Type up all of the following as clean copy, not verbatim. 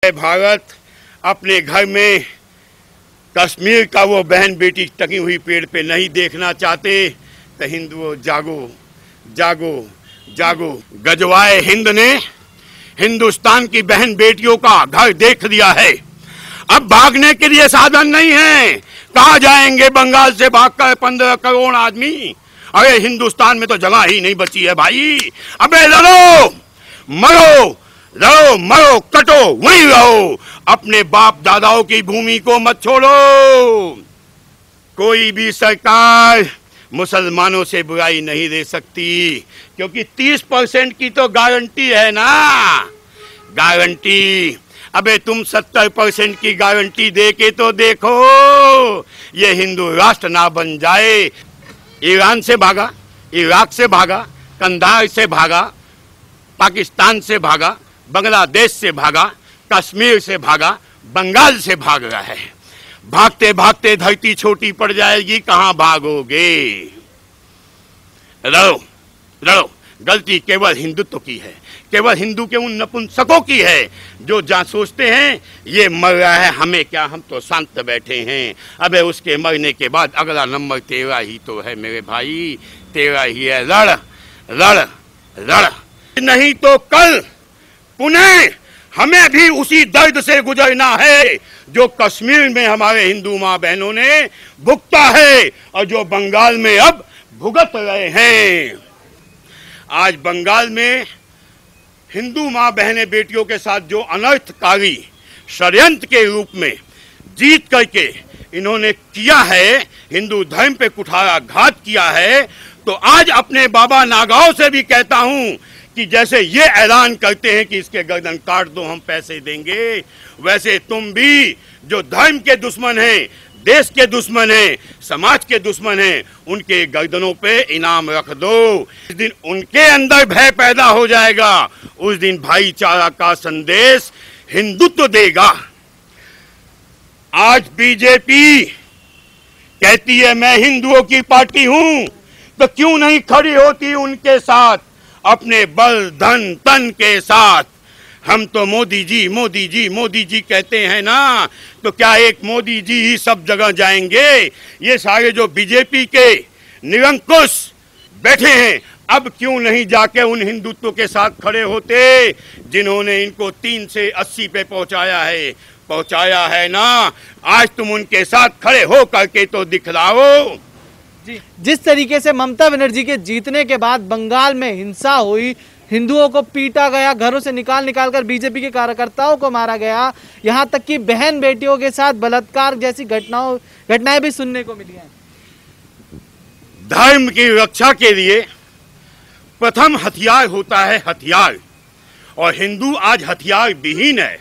भारत अपने घर में कश्मीर का वो बहन बेटी टकी हुई पेड़ पे नहीं देखना चाहते तो हिंदुओं जागो जागो जागो। गजवाए हिंद ने हिंदुस्तान की बहन बेटियों का घर देख लिया है। अब भागने के लिए साधन नहीं है। कहाँ जाएंगे? बंगाल से भागकर 15 करोड़ आदमी। अरे हिंदुस्तान में तो जगह ही नहीं बची है भाई। अबे लड़ो मरो, लड़ो मरो कटो वहीं रहो। अपने बाप दादाओं की भूमि को मत छोड़ो। कोई भी सरकार मुसलमानों से बुराई नहीं दे सकती, क्योंकि 30% की तो गारंटी है ना, गारंटी। अबे तुम 70% की गारंटी दे के तो देखो, ये हिंदू राष्ट्र ना बन जाए। ईरान से भागा, इराक से भागा, कंधार से भागा, पाकिस्तान से भागा, बांग्लादेश से भागा, कश्मीर से भागा, बंगाल से भाग रहा है। भागते भागते धरती छोटी पड़ जाएगी, कहां भागोगे? लड़ो लड़ो। गलती केवल हिंदुत्व की है, केवल हिंदू के उन नपुंसकों की है जो जहाँ सोचते हैं ये मर रहा है, हमें क्या, हम तो शांत बैठे हैं। अबे उसके मरने के बाद अगला नंबर तेरा ही तो है मेरे भाई, तेरा ही है। लड़ लड़ लड़, नहीं तो कल पुनः हमें भी उसी दर्द से गुजरना है जो कश्मीर में हमारे हिंदू माँ बहनों ने भुगता है और जो बंगाल में अब भुगत रहे हैं। आज बंगाल में हिंदू माँ बहनें बेटियों के साथ जो अनर्थकारी षड्यंत्र के रूप में जीत करके इन्होंने किया है, हिंदू धर्म पे कुठाराघात किया है, तो आज अपने बाबा नागाओं से भी कहता हूं कि जैसे ये ऐलान करते हैं कि इसके गर्दन काट दो, हम पैसे देंगे, वैसे तुम भी जो धर्म के दुश्मन हैं, देश के दुश्मन हैं, समाज के दुश्मन हैं, उनके गर्दनों पे इनाम रख दो। इस दिन उनके अंदर भय पैदा हो जाएगा, उस दिन भाईचारा का संदेश हिंदुत्व देगा। आज बीजेपी कहती है मैं हिंदुओं की पार्टी हूं, तो क्यों नहीं खड़ी होती उनके साथ अपने बल धन तन के साथ? हम तो मोदी जी मोदी जी मोदी जी कहते हैं ना, तो क्या एक मोदी जी ही सब जगह जाएंगे? ये सारे जो बीजेपी के निरंकुश बैठे हैं, अब क्यों नहीं जाके उन हिंदुत्व के साथ खड़े होते जिन्होंने इनको 3 से 80 पे पहुंचाया है ना? आज तुम उनके साथ खड़े हो करके तो दिखलाओ। जी, जिस तरीके से ममता बनर्जी के जीतने के बाद बंगाल में हिंसा हुई, हिंदुओं को पीटा गया, घरों से निकाल कर बीजेपी के कार्यकर्ताओं को मारा गया, यहाँ तक कि बहन बेटियों के साथ बलात्कार जैसी घटनाएं भी सुनने को मिली हैं। धर्म की रक्षा के लिए प्रथम हथियार होता है हथियार, और हिंदू आज हथियार विहीन है।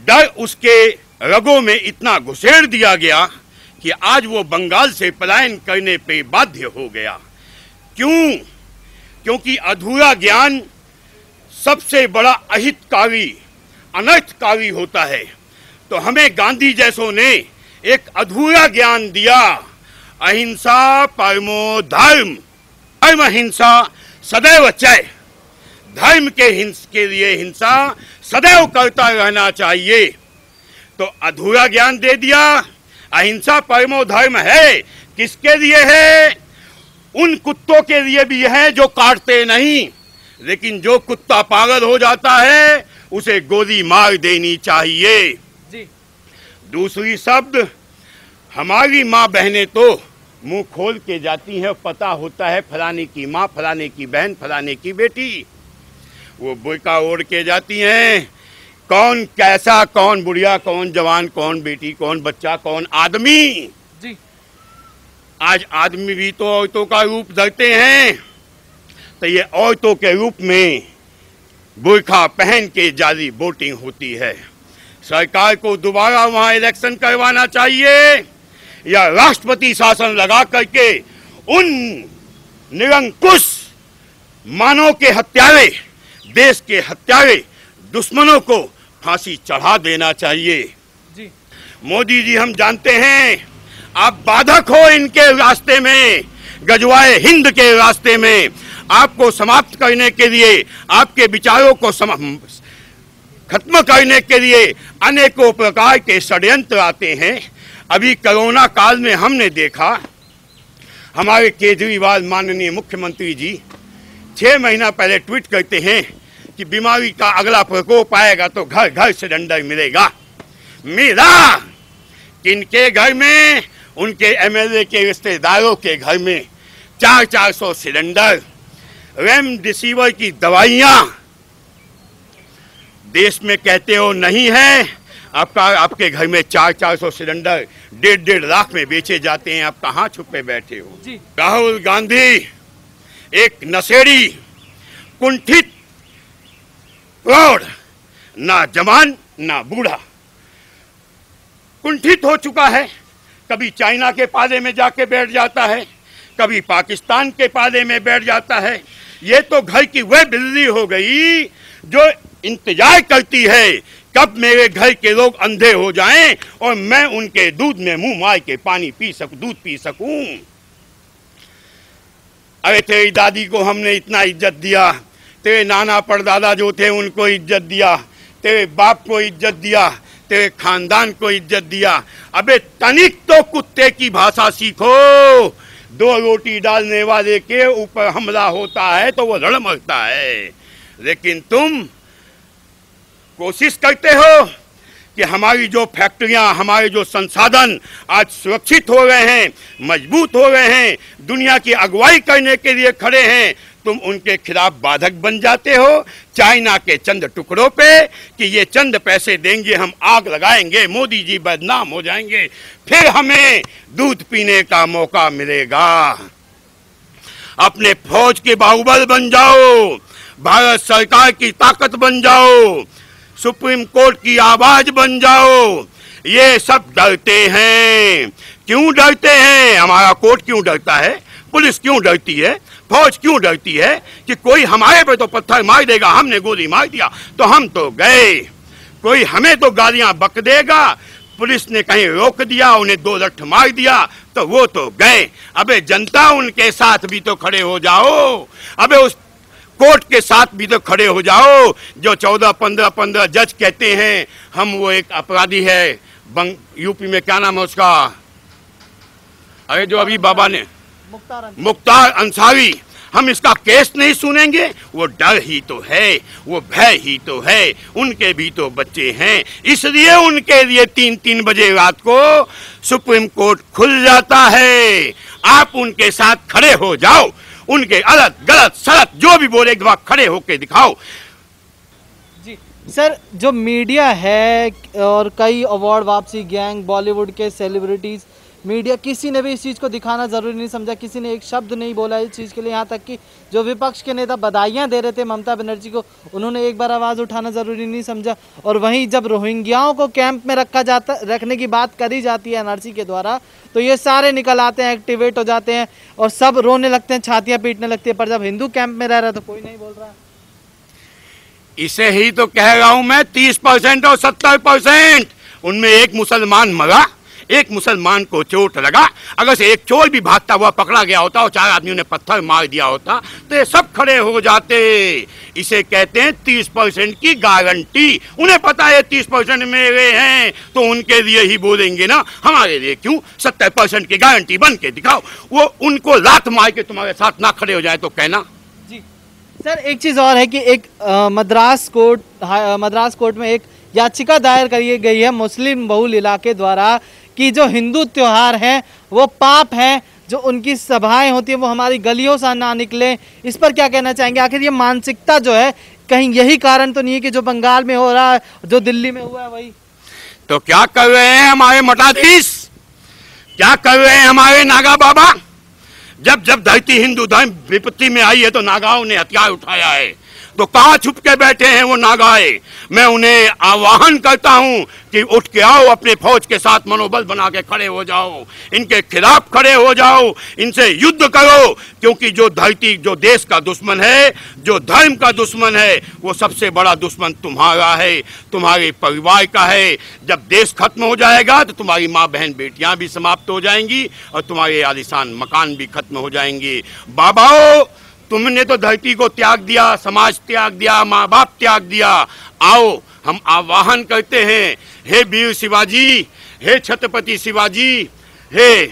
डर उसके रगों में इतना घुसेड़ दिया गया कि आज वो बंगाल से पलायन करने पे बाध्य हो गया। क्यों? क्योंकि अधूरा ज्ञान सबसे बड़ा अहितकारी अनर्थकारी होता है। तो हमें गांधी जैसों ने एक अधूरा ज्ञान दिया, अहिंसा परमो धर्म, धर्म हिंसा सदैव चय। धर्म के लिए हिंसा सदैव करता रहना चाहिए। तो अधूरा ज्ञान दे दिया, अहिंसा परमो धर्म है। किसके लिए है? उन कुत्तों के लिए भी है जो काटते नहीं, लेकिन जो कुत्ता पागल हो जाता है उसे गोली मार देनी चाहिए। जी। दूसरी शब्द, हमारी माँ बहनें तो मुंह खोल के जाती हैं, पता होता है फलाने की माँ, फलाने की बहन, फलाने की बेटी, वो बुर्का ओढ़ के जाती हैं। कौन कैसा, कौन बुढ़िया, कौन जवान, कौन बेटी, कौन बच्चा, कौन आदमी? जी। आज आदमी भी तो औरतों का रूप धरते हैं, तो ये औरतों के रूप में बुर्का पहन के जाली वोटिंग होती है। सरकार को दोबारा वहां इलेक्शन करवाना चाहिए, या राष्ट्रपति शासन लगा करके उन निरंकुश मानव के हत्यारे, देश के हत्यारे दुश्मनों को फांसी चढ़ा देना चाहिए। जी। मोदी जी, हम जानते हैं आप बाधक हो इनके रास्ते में, गजवाए हिंद के रास्ते में। आपको समाप्त करने के लिए, आपके विचारों को खत्म करने के लिए अनेकों प्रकार के षड्यंत्र आते हैं। अभी कोरोना काल में हमने देखा, हमारे केजरीवाल माननीय मुख्यमंत्री जी 6 महीना पहले ट्वीट करते हैं कि बीमारी का अगला प्रकोप आएगा तो घर घर सिलेंडर मिलेगा। मिला किनके घर में? उनके एमएलए के रिश्तेदारों के घर में 400 सिलेंडर। रेमडेसिविर की दवाइयां देश में कहते हो नहीं है, आपके घर में 400 सिलेंडर 1.5 लाख में बेचे जाते हैं। आप कहाँ छुपे बैठे हो? राहुल गांधी एक नशेड़ी, कुंठित, प्रौढ़, ना जवान ना बूढ़ा, कुंठित हो चुका है। कभी चाइना के पाले में जाके बैठ जाता है, कभी पाकिस्तान के पाले में बैठ जाता है। ये तो घर की वह बिल्ली हो गई जो इंतजार करती है कब मेरे घर के लोग अंधे हो जाएं और मैं उनके दूध में मुंह मार के पानी पी सकूं, दूध पी सकूं। अरे तेरी दादी को हमने इतना इज्जत दिया, तेरे नाना परदादा जो थे उनको इज्जत दिया, तेरे बाप को इज्जत दिया, तेरे खानदान को इज्जत दिया। अबे तनिक तो कुत्ते की भाषा सीखो। 2 रोटी डालने वाले के ऊपर हमला होता है तो वो लड़ मरता है, लेकिन तुम कोशिश करते हो कि हमारी जो फैक्ट्रियां, हमारे जो संसाधन आज सुरक्षित हो रहे हैं, मजबूत हो रहे हैं, दुनिया की अगुवाई करने के लिए खड़े हैं, तुम उनके खिलाफ बाधक बन जाते हो चाइना के चंद टुकड़ों पे कि ये चंद पैसे देंगे हम आग लगाएंगे, मोदी जी बदनाम हो जाएंगे, फिर हमें दूध पीने का मौका मिलेगा। अपने फौज के बाहुबल बन जाओ, भारत सरकार की ताकत बन जाओ, सुप्रीम कोर्ट की आवाज बन जाओ। ये सब डरते हैं। क्यों डरते हैं? हमारा कोर्ट क्यों डरता है? पुलिस क्यों डरती है? फौज क्यों डरती है कि कोई हमारे पे तो पत्थर मार देगा, हमने गोली मार दिया तो हम तो गए, कोई हमें तो गालियां बक देगा, पुलिस ने कहीं रोक दिया, उन्हें 2 लठ मार दिया तो वो तो गए। अबे जनता उनके साथ भी तो खड़े हो जाओ, अबे उस कोर्ट के साथ भी तो खड़े हो जाओ जो 14-15 जज कहते हैं हम वो एक अपराधी है। यूपी में क्या नाम है उसका, अरे जो अभी बाबा ने मुख्तार अंसारी, हम इसका केस नहीं सुनेंगे। वो डर ही तो है, वो भय ही तो है, उनके भी तो बच्चे हैं, इसलिए उनके लिए 3-3 बजे रात को सुप्रीम कोर्ट खुल जाता है। आप उनके साथ खड़े हो जाओ, उनके अलग गलत सलत जो भी बोले एक बार खड़े होके दिखाओ। जी सर, जो मीडिया है और कई अवार्ड वापसी गैंग, बॉलीवुड के सेलिब्रिटीज, मीडिया, किसी ने भी इस चीज़ को दिखाना ज़रूरी नहीं समझा, किसी ने एक शब्द नहीं बोला इस चीज़ के लिए। यहाँ तक कि जो विपक्ष के नेता बधाइयाँ दे रहे थे ममता बनर्जी को, उन्होंने एक बार आवाज़ उठाना ज़रूरी नहीं समझा। और वहीं जब रोहिंग्याओं को कैंप में रखने की बात करी जाती है एनआरसी के द्वारा, तो ये सारे निकल आते हैं, एक्टिवेट हो जाते हैं और सब रोने लगते हैं, छातियाँ पीटने लगती है। पर जब हिंदू कैंप में रह रहा है तो कोई नहीं बोल रहा। इसे ही तो कह रहा हूं मैं, 30% और 70%। उनमें एक मुसलमान मरा, एक मुसलमान को चोट लगा। अगर से एक चोर भी भागता हुआ पकड़ा गया होता और 4 आदमियों ने पत्थर मार दिया होता तो ये सब खड़े हो जाते। इसे कहते हैं 30% की गारंटी। उन्हें पता है 30% मेरे हैं तो उनके लिए ही बोलेंगे ना, हमारे लिए क्यों? 70% की गारंटी बन के दिखाओ। वो उनको लात मार के तुम्हारे साथ ना खड़े हो जाए तो कहना। जी सर, एक चीज़ और है कि एक मद्रास कोर्ट में एक याचिका दायर करी गई है मुस्लिम बहुल इलाके द्वारा कि जो हिंदू त्योहार हैं वो पाप हैं, जो उनकी सभाएं होती हैं वो हमारी गलियों से ना निकले। इस पर क्या कहना चाहेंगे? आखिर ये मानसिकता जो है, कहीं यही कारण तो नहीं है कि जो बंगाल में हो रहा है, जो दिल्ली में हुआ है वही? तो क्या कर रहे हैं हमारे मठाधीश, क्या कर रहे हैं हमारे नागा बाबा? जब जब धरती हिंदू धर्म विपत्ति में आई है तो नागाओं ने हथियार उठाया है, तो कहाँ छुप के बैठे हैं वो नागाए? मैं उन्हें आह्वान करता हूं कि उठ के आओ, अपने फौज के साथ मनोबल बना के खड़े हो जाओ, इनके खिलाफ खड़े हो जाओ, इनसे युद्ध करो। क्योंकि जो धरती, जो देश का दुश्मन है, जो धर्म का दुश्मन है, वो सबसे बड़ा दुश्मन तुम्हारा है, तुम्हारे परिवार का है। जब देश खत्म हो जाएगा तो तुम्हारी माँ बहन बेटियां भी समाप्त हो जाएंगी और तुम्हारे आलिशान मकान भी खत्म हो जाएंगे। बाबाओ, तुमने तो धरती को त्याग दिया, समाज त्याग दिया, माँ बाप त्याग दिया। आओ हम आह्वान करते हैं, हे वीर शिवाजी, हे छत्रपति शिवाजी, हे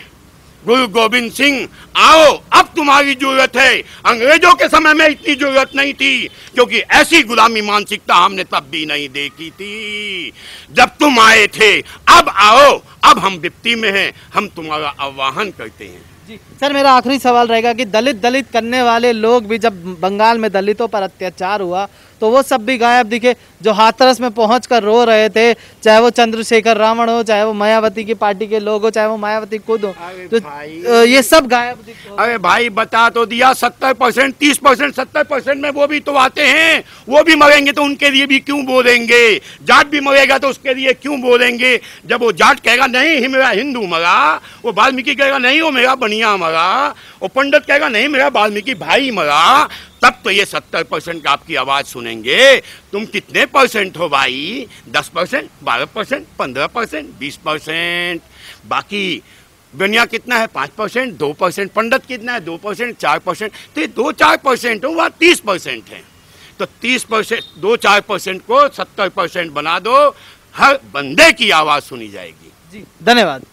गुरु गोविंद सिंह, आओ अब तुम्हारी जरूरत है। अंग्रेजों के समय में इतनी जरूरत नहीं थी, क्योंकि ऐसी गुलामी मानसिकता हमने तब भी नहीं देखी थी जब तुम आए थे। अब आओ, अब हम विपत्ति में हैं, हम तुम्हारा आह्वान करते हैं। जी सर, मेरा आखिरी सवाल रहेगा कि दलित करने वाले लोग भी, जब बंगाल में दलितों पर अत्याचार हुआ तो वो सब भी गायब दिखे, जो हाथरस में पहुंचकर रो रहे थे, चाहे वो चंद्रशेखर रावण हो, चाहे वो मायावती की पार्टी के लोग हो, चाहे वो मायावती खुद हो, तो ये सब गायब दिखे। अरे भाई बता तो दिया, 70%, 30%, 70% में वो भी तो आते हैं। वो भी मरेंगे तो उनके लिए भी क्यों बोलेंगे? जाट भी मरेगा तो उसके लिए क्यों बोलेंगे? जब वो जाट कहेगा नहीं मेरा हिंदू मरा, वो वाल्मीकि कहेगा नहीं वो मेरा बनिया मरा, वो पंडित कहेगा नहीं मेरा वाल्मीकि भाई मरा, तब तो ये 70% आपकी आवाज सुनेंगे। तुम कितने परसेंट हो भाई? 10%, 12%, 15%, 20%? बाकी दुनिया कितना है? 5%, 2%। पंडित कितना है? 2%, 4%। तो ये 2-4% हो, वहाँ 30% है। तो 30%, 2-4% को 70% बना दो, हर बंदे की आवाज सुनी जाएगी। जी धन्यवाद।